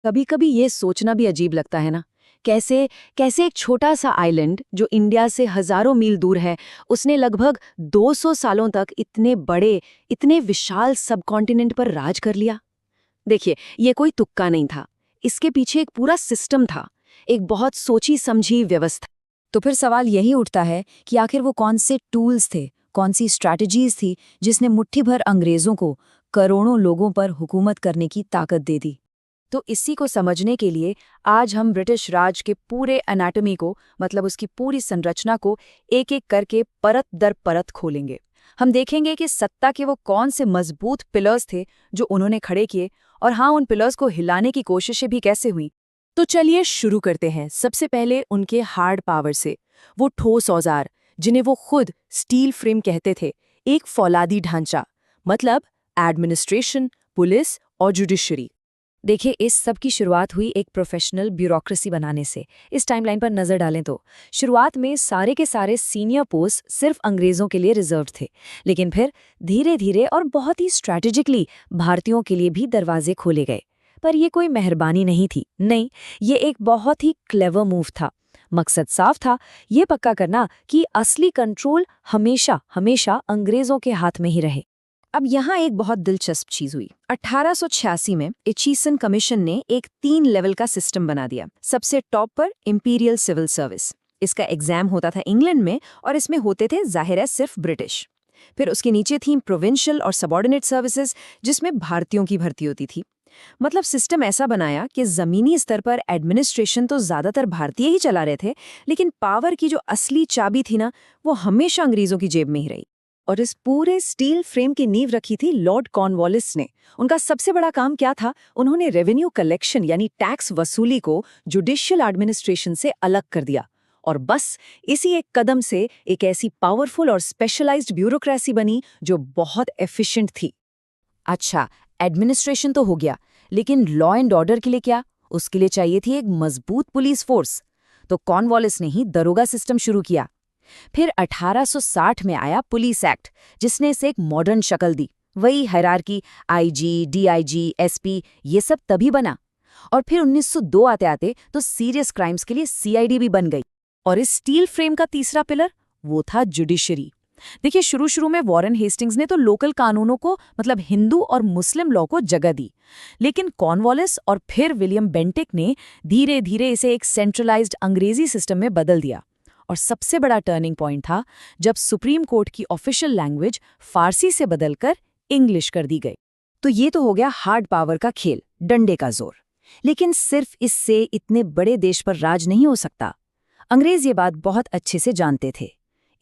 कभी कभी ये सोचना भी अजीब लगता है ना, कैसे कैसे एक छोटा सा आइलैंड जो इंडिया से हजारों मील दूर है, उसने लगभग 200 सालों तक इतने बड़े, इतने विशाल सबकॉन्टिनेंट पर राज कर लिया। देखिए, ये कोई तुक्का नहीं था, इसके पीछे एक पूरा सिस्टम था, एक बहुत सोची समझी व्यवस्था। तो फिर सवाल यही उठता है कि आखिर वो कौन से टूल्स थे, कौन सी स्ट्रैटेजीज थी जिसने मुट्ठी भर अंग्रेजों को करोड़ों लोगों पर हुकूमत करने की ताकत दे दी। तो इसी को समझने के लिए आज हम ब्रिटिश राज के पूरे एनाटॉमी को, मतलब उसकी पूरी संरचना को एक एक करके परत दर परत खोलेंगे। हम देखेंगे कि सत्ता के वो कौन से मजबूत पिलर्स थे जो उन्होंने खड़े किए, और हाँ, उन पिलर्स को हिलाने की कोशिशें भी कैसे हुई। तो चलिए शुरू करते हैं सबसे पहले उनके हार्ड पावर से, वो ठोस औजार जिन्हें वो खुद स्टील फ्रेम कहते थे, एक फौलादी ढांचा, मतलब एडमिनिस्ट्रेशन, पुलिस और जुडिशरी। देखिए, इस सब की शुरुआत हुई एक प्रोफेशनल ब्यूरोक्रेसी बनाने से। इस टाइमलाइन पर नजर डालें तो शुरुआत में सारे के सारे सीनियर पोस्ट सिर्फ अंग्रेजों के लिए रिजर्व थे, लेकिन फिर धीरे धीरे और बहुत ही स्ट्रैटेजिकली भारतीयों के लिए भी दरवाजे खोले गए। पर ये कोई मेहरबानी नहीं थी, नहीं, ये एक बहुत ही क्लेवर मूव था। मकसद साफ था, ये पक्का करना कि असली कंट्रोल हमेशा हमेशा अंग्रेजों के हाथ में ही रहे। अब यहाँ एक बहुत दिलचस्प चीज हुई। 1886 में एचिसन कमीशन ने एक 3 लेवल का सिस्टम बना दिया। सबसे टॉप पर इंपीरियल सिविल सर्विस, इसका एग्जाम होता था इंग्लैंड में और इसमें होते थे जाहिर है सिर्फ ब्रिटिश। फिर उसके नीचे थी प्रोविंशियल और सबऑर्डिनेट सर्विसेज, जिसमें भारतीयों की भर्ती होती थी। मतलब सिस्टम ऐसा बनाया कि जमीनी स्तर पर एडमिनिस्ट्रेशन तो ज्यादातर भारतीय ही चला रहे थे, लेकिन पावर की जो असली चाबी थी ना, वो हमेशा अंग्रेजों की जेब में ही रही। और इस पूरे स्टील फ्रेम की नींव रखी थी लॉर्ड कॉर्नवालिस ने। उनका सबसे बड़ा काम क्या था? उन्होंने रेवेन्यू कलेक्शन यानी टैक्स वसूली को जुडिशियल एडमिनिस्ट्रेशन से अलग कर दिया, और बस इसी एक कदम से एक ऐसी पावरफुल और स्पेशलाइज्ड ब्यूरोक्रेसी बनी जो बहुत एफिशिएंट थी। अच्छा, एडमिनिस्ट्रेशन तो हो गया, लेकिन लॉ एंड ऑर्डर के लिए क्या? उसके लिए चाहिए थी एक मजबूत पुलिस फोर्स। तो कॉर्नवालिस ने ही दरोगा सिस्टम शुरू किया। फिर 1860 में आया पुलिस एक्ट, जिसने इसे एक मॉडर्न शक्ल दी। वही हायरार्की, आईजी, डीआईजी, एसपी, ये सब तभी बना। और फिर 1902 आते आते तो सीरियस क्राइम्स के लिए सीआईडी भी बन गई। और इस स्टील फ्रेम का तीसरा पिलर, वो था जुडिशरी। देखिए, शुरू शुरू में वॉरेन हेस्टिंग्स ने तो लोकल कानूनों को, मतलब हिंदू और मुस्लिम लॉ को जगह दी, लेकिन कॉर्नवालिस और फिर विलियम बेंटिक ने धीरे धीरे इसे एक सेंट्रलाइज्ड अंग्रेजी सिस्टम में बदल दिया। और सबसे बड़ा टर्निंग पॉइंट था जब सुप्रीम कोर्ट की ऑफिशियल लैंग्वेज फारसी से बदलकर इंग्लिश कर दी गई। तो ये तो हो गया हार्ड पावर का खेल, डंडे का जोर। लेकिन सिर्फ इससे इतने बड़े देश पर राज नहीं हो सकता। अंग्रेज ये बात बहुत अच्छे से जानते थे,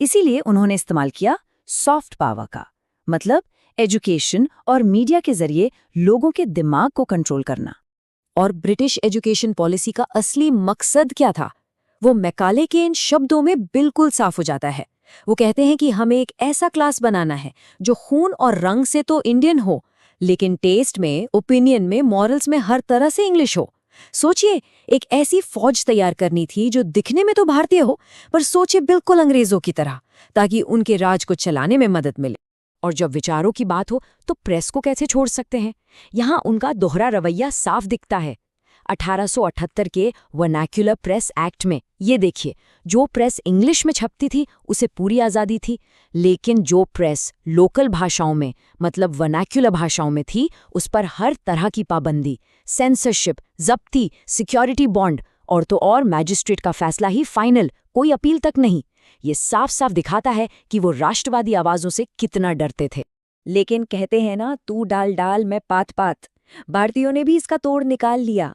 इसीलिए उन्होंने इस्तेमाल किया सॉफ्ट पावर का, मतलब एजुकेशन और मीडिया के जरिए लोगों के दिमाग को कंट्रोल करना। और ब्रिटिश एजुकेशन पॉलिसी का असली मकसद क्या था? वो मैकाले के इन शब्दों में बिल्कुल साफ हो जाता है। वो कहते हैं कि हमें एक ऐसा क्लास बनाना है जो खून और रंग से तो इंडियन हो, लेकिन टेस्ट में, ओपिनियन में, मॉरल्स में हर तरह से इंग्लिश हो। सोचिए, एक ऐसी फौज तैयार करनी थी जो दिखने में तो भारतीय हो, पर सोचे बिल्कुल अंग्रेजों की तरह, ताकि उनके राज को चलाने में मदद मिले। और जब विचारों की बात हो तो प्रेस को कैसे छोड़ सकते हैं? यहाँ उनका दोहरा रवैया साफ दिखता है। 1878 के वर्नाक्युलर प्रेस एक्ट में ये देखिए, जो प्रेस इंग्लिश में छपती थी उसे पूरी आज़ादी थी, लेकिन जो प्रेस लोकल भाषाओं में, मतलब वर्नाक्युलर भाषाओं में थी, उस पर हर तरह की पाबंदी, सेंसरशिप, जब्ती, सिक्योरिटी बॉन्ड, और तो और मैजिस्ट्रेट का फैसला ही फाइनल, कोई अपील तक नहीं। ये साफ साफ दिखाता है कि वो राष्ट्रवादी आवाज़ों से कितना डरते थे। लेकिन कहते हैं ना, तू डाल डाल मैं पात पात। भारतीयों ने भी इसका तोड़ निकाल लिया।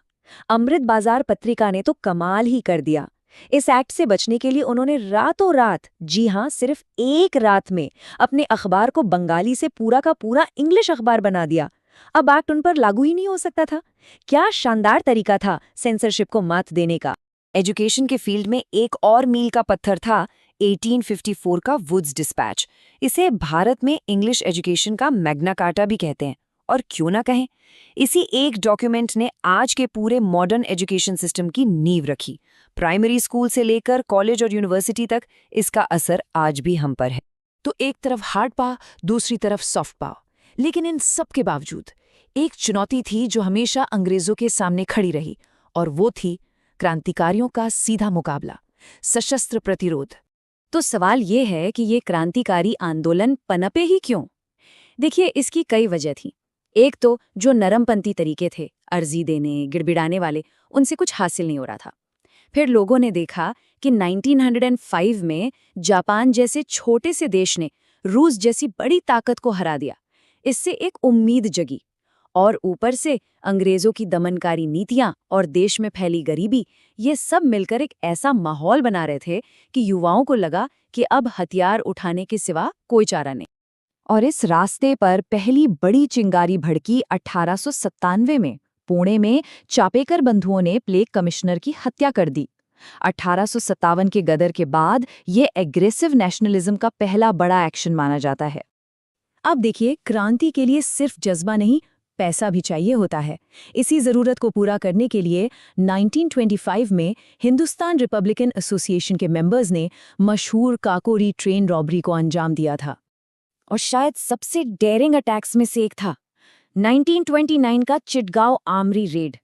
अमृत बाजार पत्रिका ने तो कमाल ही कर दिया। इस एक्ट से बचने के लिए उन्होंने रातों रात, जी हां, सिर्फ एक रात में अपने अखबार को बंगाली से पूरा का पूरा इंग्लिश अखबार बना दिया। अब एक्ट उन पर लागू ही नहीं हो सकता था। क्या शानदार तरीका था सेंसरशिप को मात देने का। एजुकेशन के फील्ड में एक और मील का पत्थर था 1854 का वुड्स डिस्पैच। इसे भारत में इंग्लिश एजुकेशन का मैग्ना कार्टा भी कहते हैं, और क्यों ना कहें। इसी एक डॉक्यूमेंट ने आज के पूरे मॉडर्न एजुकेशन सिस्टम की नींव रखी। प्राइमरी स्कूल से लेकर कॉलेज और यूनिवर्सिटी तक इसका असर आज भी हम पर है। तो एक तरफ हार्ड पावर, दूसरी तरफ सॉफ्ट पावर, लेकिन इन सब के बावजूद एक चुनौती थी जो हमेशा अंग्रेजों के सामने खड़ी रही, और वो थी क्रांतिकारियों का सीधा मुकाबला, सशस्त्र प्रतिरोध। तो सवाल ये है कि ये क्रांतिकारी आंदोलन पनपे ही क्यों? देखिए, इसकी कई वजह थी। एक तो जो नरमपंथी तरीके थे, अर्जी देने, गिड़बिड़ाने वाले, उनसे कुछ हासिल नहीं हो रहा था। फिर लोगों ने देखा कि 1905 में जापान जैसे छोटे से देश ने रूस जैसी बड़ी ताकत को हरा दिया। इससे एक उम्मीद जगी, और ऊपर से अंग्रेजों की दमनकारी नीतियां और देश में फैली गरीबी, ये सब मिलकर एक ऐसा माहौल बना रहे थे कि युवाओं को लगा कि अब हथियार उठाने के सिवा कोई चारा नहीं। और इस रास्ते पर पहली बड़ी चिंगारी भड़की 1897 में। पुणे में चापेकर बंधुओं ने प्लेग कमिश्नर की हत्या कर दी। 1857 के गदर के बाद ये एग्रेसिव नेशनलिज्म का पहला बड़ा एक्शन माना जाता है। अब देखिए, क्रांति के लिए सिर्फ जज्बा नहीं, पैसा भी चाहिए होता है। इसी ज़रूरत को पूरा करने के लिए 1925 में हिंदुस्तान रिपब्लिकन एसोसिएशन के मेंबर्स ने मशहूर काकोरी ट्रेन रॉबरी को अंजाम दिया था। और शायद सबसे डेयरिंग अटैक्स में से एक था 1929 का चिटगांव आर्मरी रेड।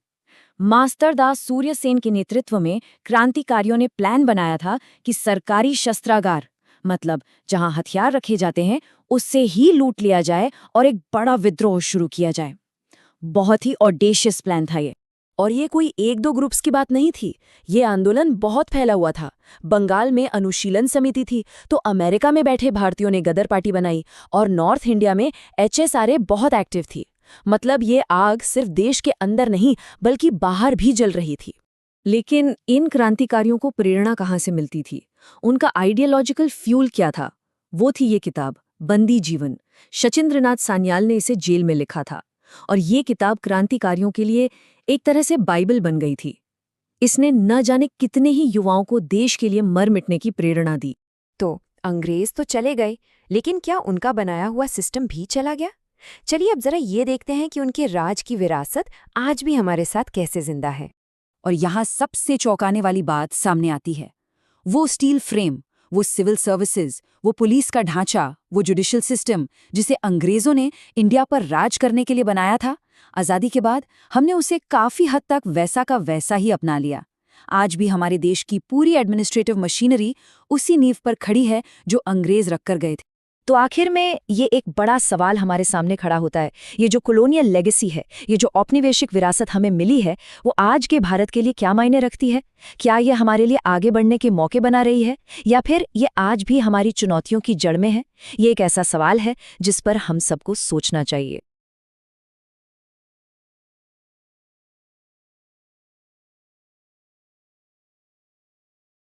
मास्टरदास सूर्यसेन के नेतृत्व में क्रांतिकारियों ने प्लान बनाया था कि सरकारी शस्त्रागार, मतलब जहां हथियार रखे जाते हैं, उससे ही लूट लिया जाए और एक बड़ा विद्रोह शुरू किया जाए। बहुत ही ऑडेशियस प्लान था ये। और ये कोई एक दो ग्रुप्स की बात नहीं थी, ये आंदोलन बहुत फैला हुआ था। बंगाल में अनुशीलन समिति थी, तो अमेरिका में बैठे भारतीयों ने गदर पार्टी बनाई, और नॉर्थ इंडिया में HSRA बहुत एक्टिव थी। मतलब ये आग सिर्फ देश के अंदर नहीं बल्कि बाहर भी जल रही थी। लेकिन इन क्रांतिकारियों को प्रेरणा कहाँ से मिलती थी? उनका आइडियोलॉजिकल फ्यूल क्या था? वो थी ये किताब, बंदी जीवन। शचीन्द्रनाथ सान्याल ने इसे जेल में लिखा था, और ये किताब क्रांतिकारियों के लिए एक तरह से बाइबल बन गई थी। इसने न जाने कितने ही युवाओं को देश के लिए मर मिटने की प्रेरणा दी। तो अंग्रेज तो चले गए, लेकिन क्या उनका बनाया हुआ सिस्टम भी चला गया? चलिए अब जरा ये देखते हैं कि उनके राज की विरासत आज भी हमारे साथ कैसे जिंदा है। और यहाँ सबसे चौंकाने वाली बात सामने आती है। वो स्टील फ्रेम, वो सिविल सर्विसेज, वो पुलिस का ढांचा, वो जुडिशियल सिस्टम जिसे अंग्रेजों ने इंडिया पर राज करने के लिए बनाया था, आज़ादी के बाद हमने उसे काफ़ी हद तक वैसा का वैसा ही अपना लिया। आज भी हमारे देश की पूरी एडमिनिस्ट्रेटिव मशीनरी उसी नींव पर खड़ी है जो अंग्रेज रखकर गए थे। तो आखिर में ये एक बड़ा सवाल हमारे सामने खड़ा होता है, ये जो कॉलोनियल लेगेसी है, ये जो औपनिवेशिक विरासत हमें मिली है, वो आज के भारत के लिए क्या मायने रखती है? क्या ये हमारे लिए आगे बढ़ने के मौके बना रही है, या फिर ये आज भी हमारी चुनौतियों की जड़ में है? ये एक ऐसा सवाल है जिस पर हम सबको सोचना चाहिए।